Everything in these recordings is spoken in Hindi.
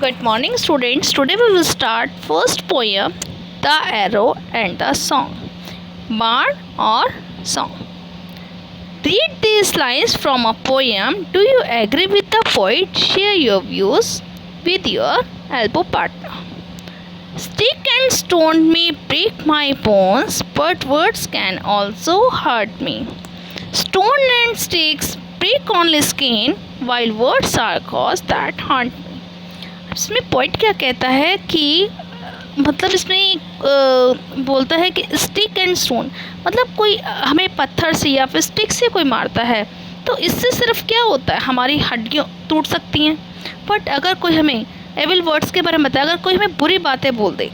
Good morning, students. Today we will start first poem, The Arrow and the Song. Bard or Song. Read these lines from a poem. Do you agree with the poet? Share your views with your elbow partner. Stick and stone may break my bones, but words can also hurt me. Stone and sticks break only skin, while words are cause that haunt me. इसमें पॉइंट क्या कहता है कि मतलब इसमें बोलता है कि स्टिक एंड स्टोन, मतलब कोई हमें पत्थर से या फिर स्टिक से कोई मारता है तो इससे सिर्फ क्या होता है, हमारी हड्डियाँ टूट सकती हैं। बट अगर कोई हमें एविल वर्ड्स के बारे में बताए, अगर कोई हमें बुरी बातें बोल दे,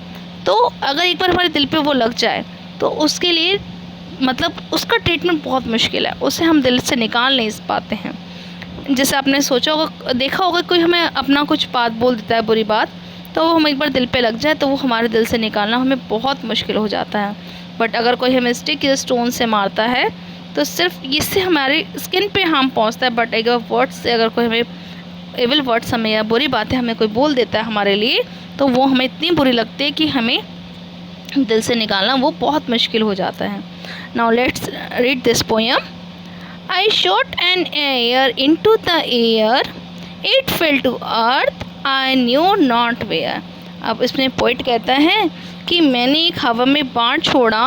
तो अगर एक बार हमारे दिल पे वो लग जाए तो उसके लिए मतलब उसका ट्रीटमेंट बहुत मुश्किल है, उसे हम दिल से निकाल नहीं पाते हैं। जैसे आपने सोचा होगा, देखा होगा, कोई हमें अपना कुछ बात बोल देता है, बुरी बात, तो वो हम एक बार दिल पे लग जाए तो वो हमारे दिल से निकालना हमें बहुत मुश्किल हो जाता है। बट अगर कोई हमें स्टिक या स्टोन से मारता है तो सिर्फ इससे हमारी स्किन पे हार्म पहुंचता है। बट अगर वर्ड्स से, अगर कोई हमें एविल वर्ड्स हमें या बुरी बातें हमें कोई बोल देता है हमारे लिए, तो वो हमें इतनी बुरी लगती है कि हमें दिल से निकालना वो बहुत मुश्किल हो जाता है। Now let's read this poem. I shot an arrow into the air. It fell to earth. I knew not where. अब इसमें पोइट कहता है कि मैंने एक हवा में बाण छोड़ा।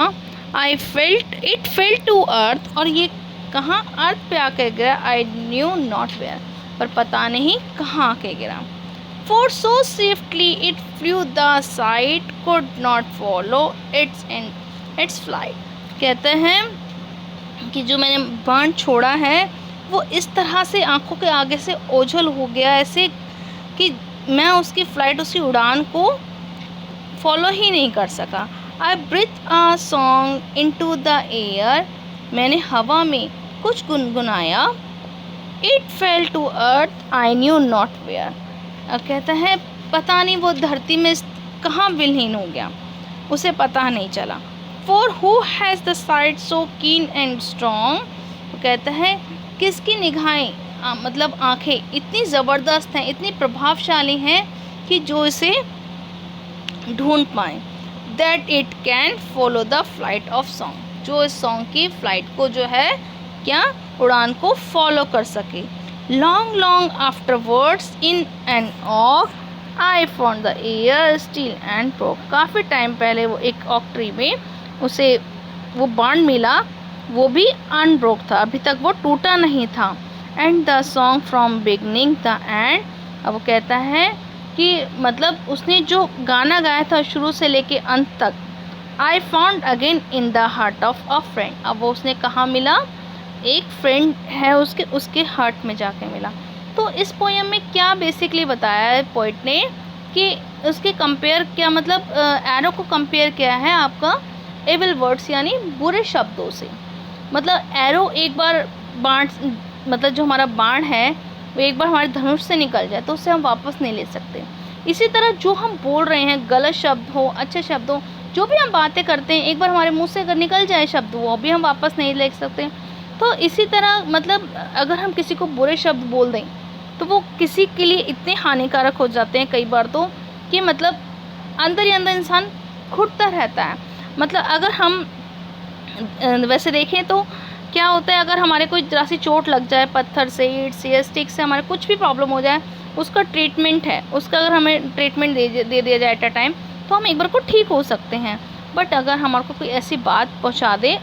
It fell to earth. और ये कहाँ अर्थ पे आके गिरा। I knew not where. पर पता नहीं कहाँ आके गिरा। For so swiftly it flew, the sight could not follow its flight. कहते हैं कि जो मैंने बाण छोड़ा है वो इस तरह से आंखों के आगे से ओझल हो गया, ऐसे कि मैं उसकी फ़्लाइट, उसकी उड़ान को फॉलो ही नहीं कर सका। I breathe a song into the air, मैंने हवा में कुछ गुनगुनाया। It fell to earth, I knew not where. अब कहता है पता नहीं वो धरती में कहाँ विलीन हो गया, उसे पता नहीं चला। For who has the sight so keen and strong? वो कहता है किसकी निगाहें मतलब आँखें इतनी ज़बरदस्त हैं, इतनी प्रभावशाली हैं कि जो इसे ढूंढ पाएँ। That it can follow the flight of song, जो इस सॉन्ग की फ्लाइट को जो है क्या उड़ान को फॉलो कर सके। Long long afterwards in an oak I found the air still and broke. काफ़ी टाइम पहले वो एक ओक ट्री में उसे वो बाण मिला, वो भी अनब्रोक था, अभी तक वो टूटा नहीं था। And the song from beginning the end, अब वो कहता है कि मतलब उसने जो गाना गाया था शुरू से लेके अंत तक। I found again in the heart of a friend, अब वो उसने कहाँ मिला, एक फ्रेंड है उसके हार्ट में जाके मिला। तो इस पोएम में क्या बेसिकली बताया है पोइट ने कि उसके कंपेयर क्या, मतलब एरो को कंपेयर किया है आपका एविल वर्ड्स यानी बुरे शब्दों से। मतलब एरो एक बार बाण, मतलब जो हमारा बाण है वो एक बार हमारे धनुष से निकल जाए तो उसे हम वापस नहीं ले सकते। इसी तरह जो हम बोल रहे हैं, गलत शब्द हो अच्छे शब्द हो, जो भी हम बातें करते हैं, एक बार हमारे मुंह से अगर निकल जाए शब्द वो भी हम वापस नहीं ले सकते। तो इसी तरह मतलब अगर हम किसी को बुरे शब्द बोल दें तो वो किसी के लिए इतने हानिकारक हो जाते हैं कई बार तो कि मतलब अंदर ही अंदर इंसान घुटता रहता है। मतलब अगर हम वैसे देखें तो क्या होता है, अगर हमारे कोई जरा सी चोट लग जाए पत्थर से, ईंट से या स्टिक से, हमारे कुछ भी प्रॉब्लम हो जाए, उसका ट्रीटमेंट है, उसका अगर हमें ट्रीटमेंट दे दिया जाए एट अ टाइम तो हम एक बार को ठीक हो सकते हैं। बट अगर हमारे को कोई ऐसी बात पहुंचा दे,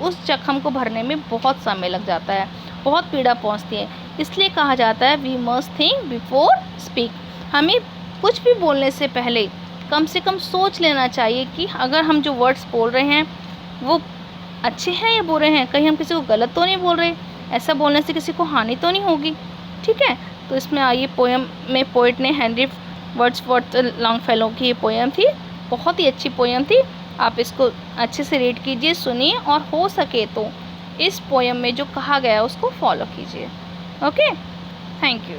उस जख्म को भरने में बहुत समय लग जाता है, बहुत पीड़ा पहुंचती है। इसलिए कहा जाता है we must think before speak, हमें कुछ भी बोलने से पहले कम से कम सोच लेना चाहिए कि अगर हम जो वर्ड्स बोल रहे हैं वो अच्छे हैं या बुरे हैं, कहीं हम किसी को गलत तो नहीं बोल रहे, ऐसा बोलने से किसी को हानि तो नहीं होगी। ठीक है, तो इसमें आइए पोएम में पोइट ने हेनरी वर्ड्सवर्थ लॉन्गफेलो की ये पोएम थी, बहुत ही अच्छी पोएम थी। आप इसको अच्छे से रीड कीजिए, सुनिए और हो सके तो इस पोएम में जो कहा गया है उसको फॉलो कीजिए। Okay, thank you.